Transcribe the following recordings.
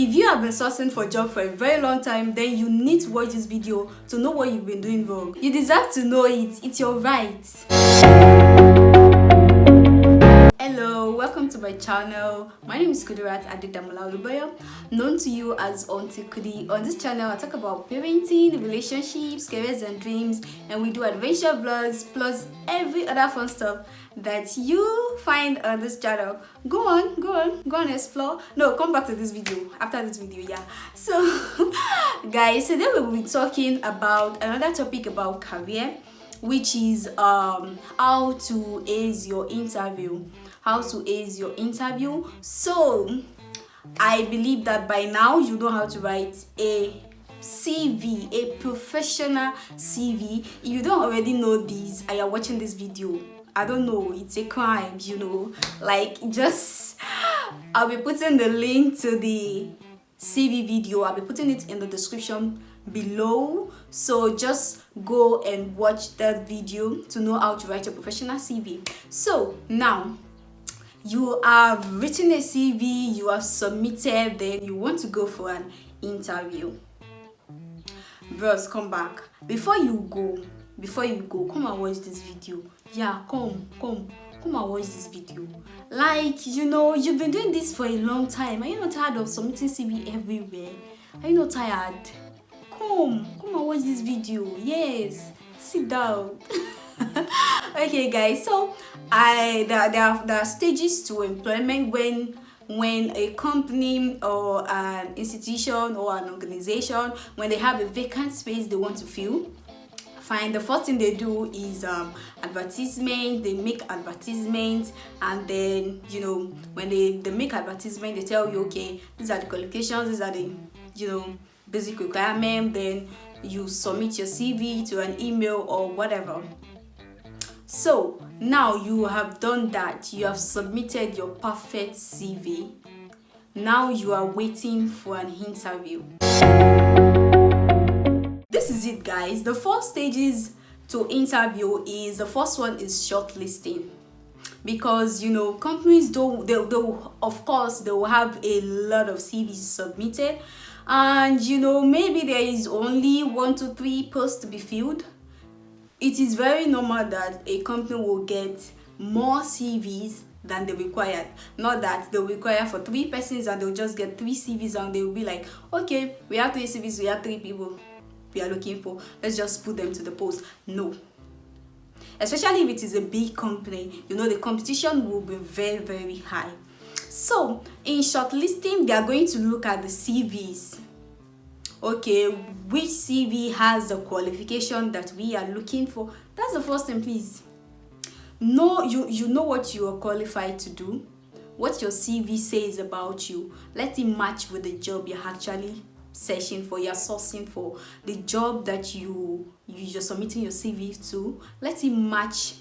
If you have been sourcing for a job for a very long time, then you need to watch this video to know what you've been doing wrong. You deserve to know it. It's your right. Hello, welcome to my channel. My name is Kudirat Adedamola Oluboyo, known to you as Auntie Kudi. On this channel, I talk about parenting, relationships, careers and dreams, and we do adventure vlogs plus every other fun stuff that you find on this channel. Go on, explore. No, come back to this video after this video. Yeah, so guys, today we will be talking about another topic about career, which is how to ace your interview. So I believe that by now you know how to write a CV, a professional CV. If you don't already know this and you're watching this video, I don't know, it's a crime, you know. Like, just I'll be putting the link to the CV video. I'll be putting it in the description below, so just go and watch that video to know how to write a professional CV. So now you have written a CV, you have submitted, then you want to go for an interview. Bros, come back. Before you go, come and watch this video. Yeah, come and watch this video. Like, you know, you've been doing this for a long time. Are you not tired of submitting CV everywhere? Are you not tired? Come and watch this video. Yes, sit down. Okay, guys, so there are stages to employment when a company or an institution or an organization, when they have a vacant space they want to fill. Fine, the first thing they do is advertisement. They make advertisements, and then, you know, when they make advertisement, they tell you, okay, these are the qualifications, these are the, you know, basic requirements. Then you submit your CV to an email or whatever. So now you have done that, you have submitted your perfect CV. Now you are waiting for an interview. This is it, guys. The first stages to interview is, the first one is shortlisting. Because, you know, companies of course they will have a lot of CVs submitted, and, you know, maybe there is only 1 to 3 posts to be filled. It is very normal that a company will get more CVs than they required. Not that they'll require for 3 persons and they'll just get 3 CVs and they'll be like, okay, we have 3 CVs, we have 3 people we are looking for, let's just put them to the post. No. Especially if it is a big company, you know, the competition will be very, very high. So in shortlisting, they are going to look at the CVs. Okay, which CV has the qualification that we are looking for? That's the first thing, please. No, you know what you are qualified to do, what your CV says about you. Let it match with the job you're actually searching for, you're sourcing for, the job that you're submitting your CV to. Let it match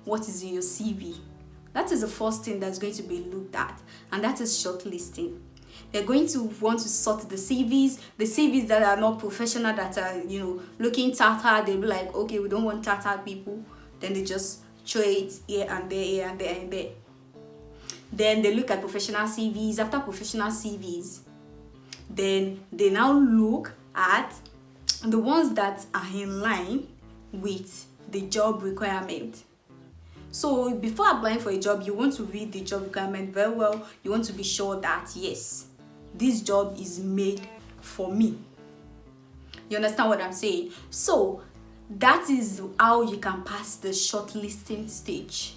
what is in your CV. That is the first thing that's going to be looked at, and that is shortlisting. They're going to want to sort the CVs that are not professional, that are, you know, looking tattered. They'll be like, okay, we don't want tattered people. Then they just throw it here and there, here and there and there. Then they look at professional CVs. After professional CVs, then they now look at the ones that are in line with the job requirement. So before applying for a job, you want to read the job requirement very well. You want to be sure that, yes, this job is made for me. You understand what I'm saying? So that is how you can pass the shortlisting stage.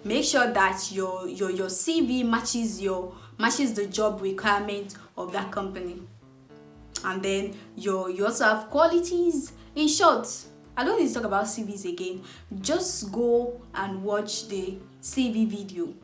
Make sure that your CV matches the job requirement of that company. And then you also have qualities. In short, I don't need to talk about CVs again. Just go and watch the CV video,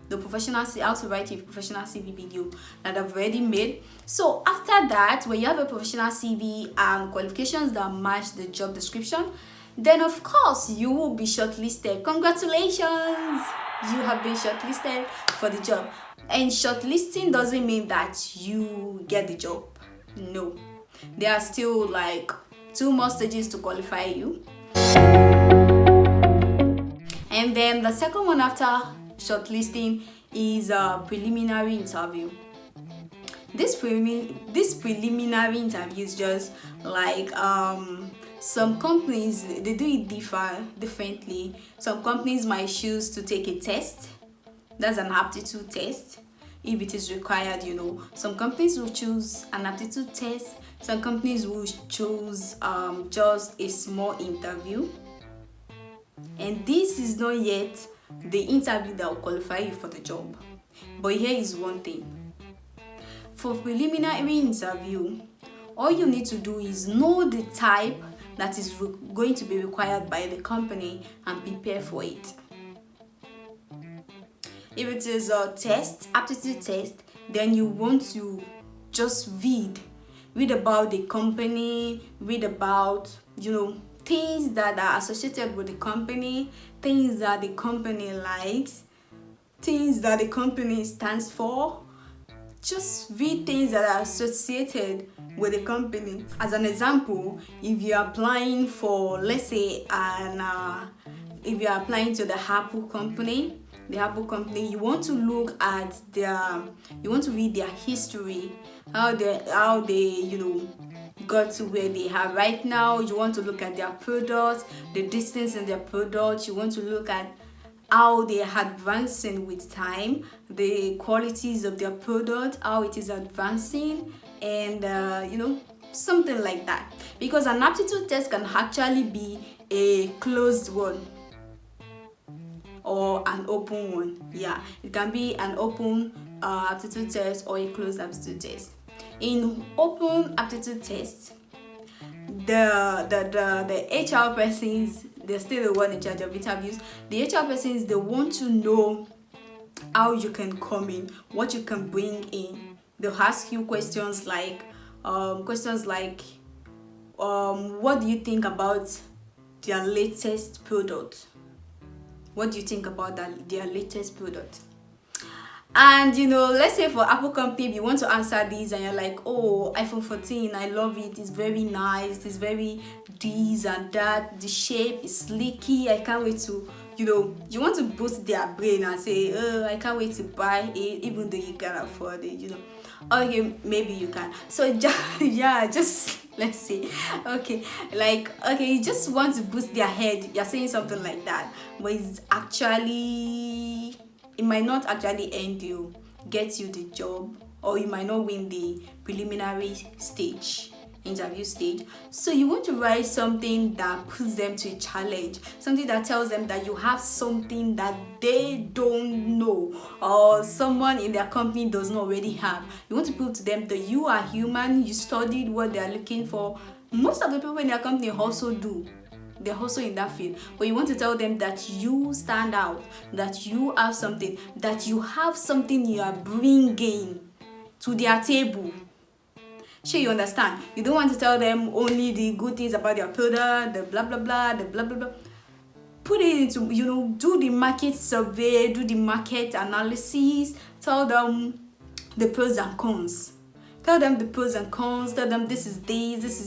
the professional, how to write a professional CV video that I've already made. So after that, when you have a professional CV and qualifications that match the job description, then of course you will be shortlisted. Congratulations, you have been shortlisted for the job. And shortlisting doesn't mean that you get the job. No, there are still like 2 more stages to qualify you. And then the second one after shortlisting is a preliminary interview. This preliminary interview is just like some companies, they do it differently. Some companies might choose to take a test, that's an aptitude test, if it is required. Some companies will choose an aptitude test, some companies will choose just a small interview, and this is not yet the interview that will qualify you for the job. But here is one thing: for preliminary interview, all you need to do is know the type that is going to be required by the company and prepare for it. If it is a test, aptitude test, then you want to just read about the company, read about things that are associated with the company, things that the company likes, things that the company stands for. Just read things that are associated with the company. As an example, if you're applying for, let's say, if you're applying to the Apple company, you want to look at you want to read their history, how they got to where they are right now. You want to look at their products, the distance in their products. You want to look at how they are advancing with time, the qualities of their product, how it is advancing, and something like that. Because an aptitude test can actually be a closed one or an open one. Yeah, it can be an open aptitude test or a closed aptitude test. In open aptitude test, the HR persons, they're still the one in charge of interviews. The HR persons, they want to know how you can come in, what you can bring in. They'll ask you questions like what do you think about their latest product? What do you think about their latest product? And let's say for Apple company, if you want to answer these and you're like, oh, iPhone 14, I love it, it's very nice, it's very this and that, the shape is sleeky, I can't wait to, you want to boost their brain and say, oh, I can't wait to buy it, even though you can afford it. Okay, maybe you can. So just let's say, okay, you just want to boost their head, you're saying something like that, but it might not actually get you the job, or you might not win the preliminary interview stage. So you want to write something that puts them to a challenge, something that tells them that you have something that they don't know, or someone in their company does not already have. You want to prove to them that you are human, you studied what they are looking for. Most of the people in their company also do. They're also in that field, but you want to tell them that you stand out, that you have something you are bringing to their table. Sure, you understand? You don't want to tell them only the good things about their product, the blah blah blah, the blah blah blah. Put it into, do the market survey, do the market analysis, tell them the pros and cons. Tell them the pros and cons. Tell them this is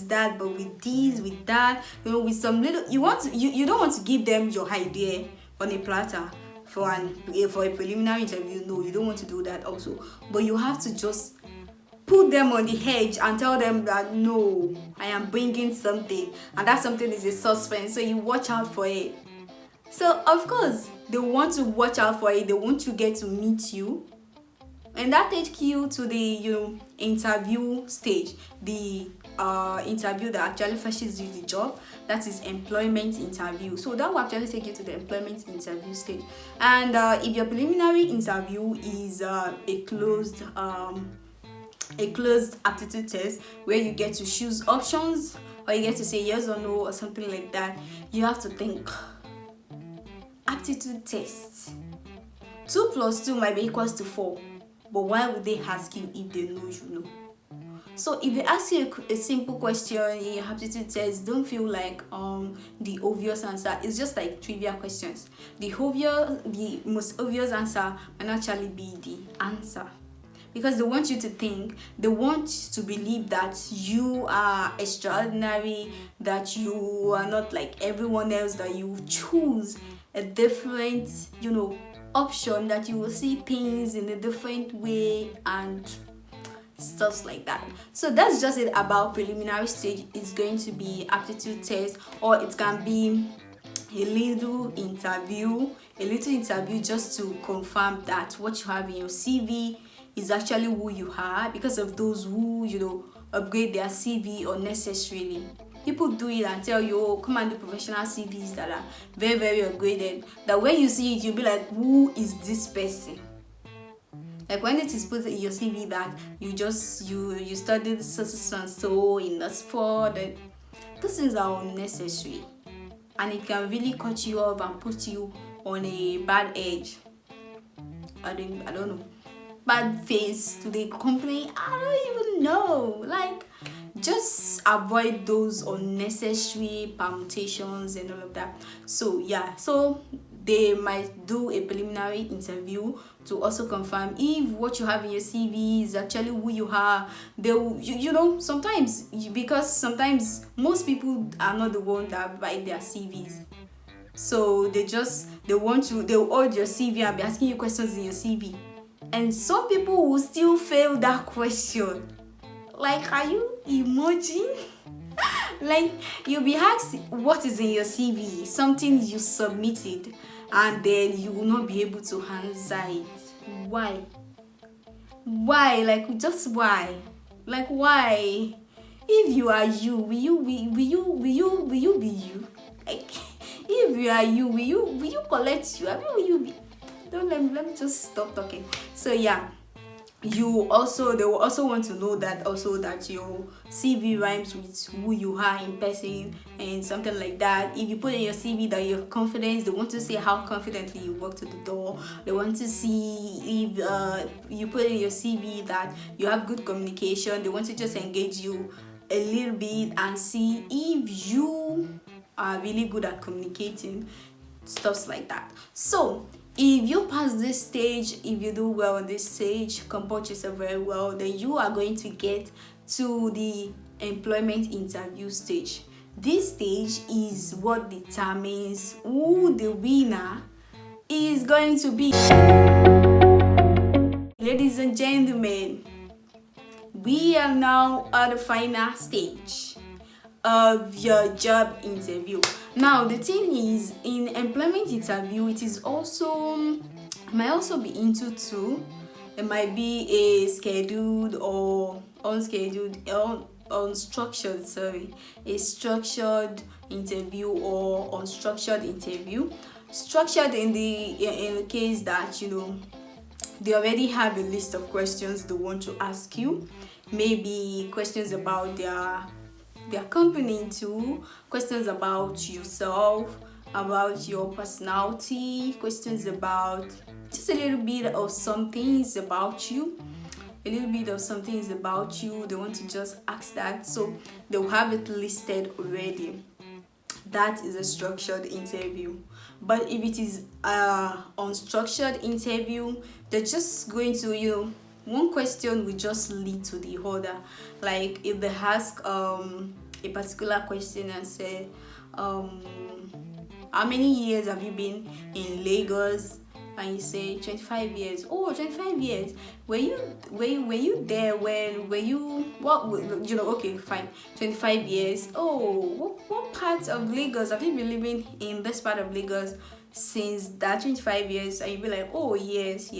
that, but with this, with that, with some little. You don't want to give them your idea on a platter for a preliminary interview. No, you don't want to do that also. But you have to just put them on the edge and tell them that no, I am bringing something, and that something is a suspense. So you watch out for it. So of course they want to watch out for it. They want to get to meet you. And that takes you to the interview stage, the interview that actually fetches you the job. That is employment interview. So that will actually take you to the employment interview stage. And if your preliminary interview is a closed aptitude test where you get to choose options, or you get to say yes or no or something like that, you have to think. Aptitude test, 2 + 2 might be equals to 4. But why would they ask you if they know you know? So if they ask you a simple question in your aptitude test, don't feel like the obvious answer. It's just like trivia questions. The most obvious answer might actually be the answer. Because they want you to think, they want to believe that you are extraordinary, that you are not like everyone else, that you choose a different, option, that you will see things in a different way, and stuff like that. So that's just it about preliminary stage. It's going to be aptitude test, or it can be a little interview just to confirm that what you have in your CV is actually who you are, because of those who upgrade their CV unnecessarily. People do it and tell you, oh, come and do professional CVs that are very, very upgraded, that when you see it you'll be like, who is this person? Like when it is put in your CV that you studied so in the sport, those things are unnecessary, and it can really cut you off and put you on a bad edge. I don't know, bad face to the company. I don't even know. Like, just avoid those unnecessary permutations and all of that. So yeah, so they might do a preliminary interview to also confirm if what you have in your CV is actually who you are. They will, sometimes, because sometimes most people are not the one that write their CVs. So they'll hold your CV and be asking you questions in your CV. And some people will still fail that question. Like, are you imagine? Like, you'll be asked what is in your CV, something you submitted, and then you will not be able to answer it. Why? Like, just why? Like, why? If you are you, will you be you? Like, if you are you, will you collect you? I mean, will you be? Don't let me just stop talking. So yeah. They will also want to know that your CV rhymes with who you are in person and something like that. If you put in your CV that you're confident, they want to see how confidently you walk to the door. They want to see if you put in your CV that you have good communication. They want to just engage you a little bit and see if you are really good at communicating, stuff like that. So if you pass this stage, if you do well on this stage, comport yourself very well, then you are going to get to the employment interview stage. This stage is what determines who the winner is going to be. Ladies and gentlemen, we are now at the final stage of your job interview. Now the thing is, in employment interview, it might also be into two. It might be a scheduled or unscheduled, unstructured, a structured interview or unstructured interview. Structured in the case that they already have a list of questions they want to ask you, maybe questions about their company too, questions about yourself, about your personality, questions about just a little bit of some things about you. They want to just ask that, so they'll have it listed already. That is a structured interview. But if it is unstructured interview, they're just going to one question will just lead to the other. Like if they ask a particular question and say, how many years have you been in Lagos? And you say 25 years. Oh, 25 years. Were you there when okay, fine. 25 years. Oh, what part of Lagos have you been living in, this part of Lagos since that 25 years? And you'll be like, oh yes.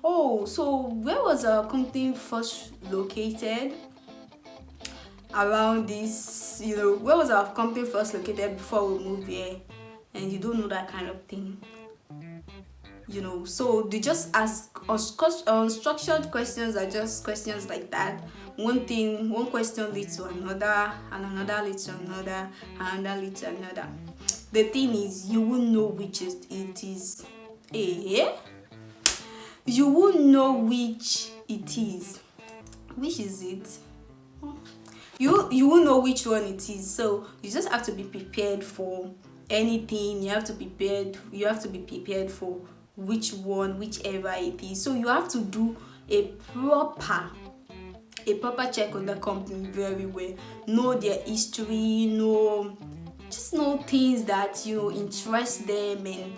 Oh, so where was our company first located? Around this, where was our company first located before we moved here? And you don't know that kind of thing. So they just ask unstructured questions are just questions like that. One question leads to another, and another leads to another, and another leads to another. The thing is, you won't know which it is. You won't know which it is. Which is it? You won't know which one it is. So you just have to be prepared for anything. You have to be prepared for whichever it is. So you have to do a proper check on the company very well. Know their history, just know things that interest them and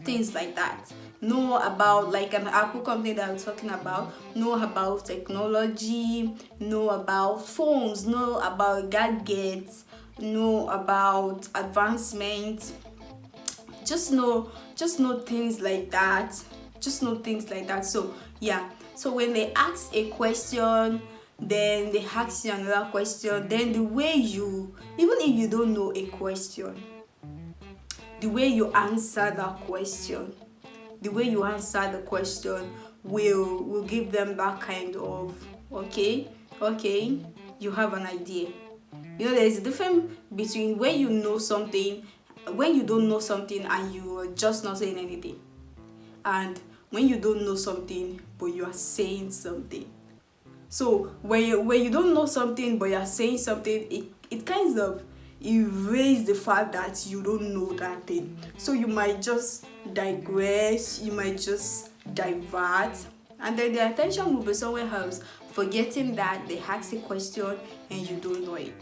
things like that. know about, like an Apple company that I'm talking about, know about technology, know about phones, know about gadgets, know about advancement. Just know things like that. Just know things like that. So yeah, so when they ask a question, then they ask you another question, then the way you, even if you don't know a question, the way you answer that question, the way you answer the question will give them that kind of, okay, you have an idea. There's a difference between when you know something, when you don't know something and you are just not saying anything, and when you don't know something but you are saying something. So when you don't know something but you're saying something, it kind of erase the fact that you don't know that thing. So you might just digress, you might just divert, and then the attention will be somewhere else, forgetting that they asked a question and you don't know it.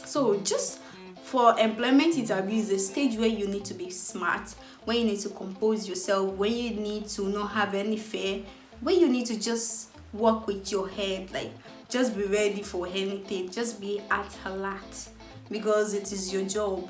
So just for employment interview is a stage where you need to be smart, when you need to compose yourself, when you need to not have any fear, when you need to just work with your head, like just be ready for anything, just be at alert, because it is your job.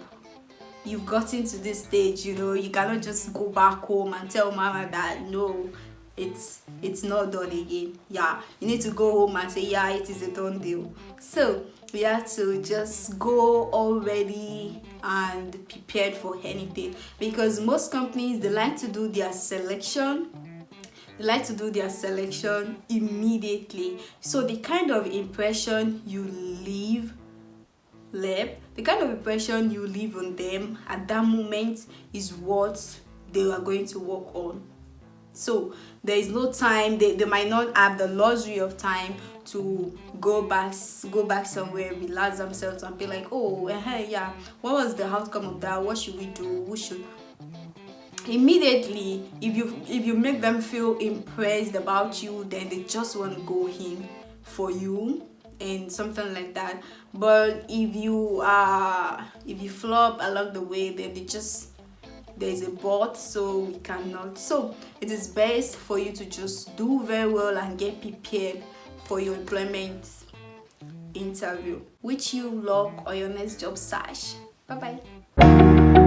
You've gotten to this stage, you cannot just go back home and tell mama that no, it's not done again. Yeah, you need to go home and say, yeah, it is a done deal. So we have to just go already and prepared for anything, because most companies, they like to do their selection immediately. So the kind of impression you leave on them at that moment is what they are going to work on. So there is no time, they might not have the luxury of time to go back somewhere, relax themselves and be like, oh, yeah, what was the outcome of that, what should we do, who should. Immediately, if you make them feel impressed about you, then they just want to go in for you and something like that. But if you flop along the way, then there's a but, so we cannot. So it is best for you to just do very well and get prepared for your employment interview. Wish you luck on your next job search. Bye bye.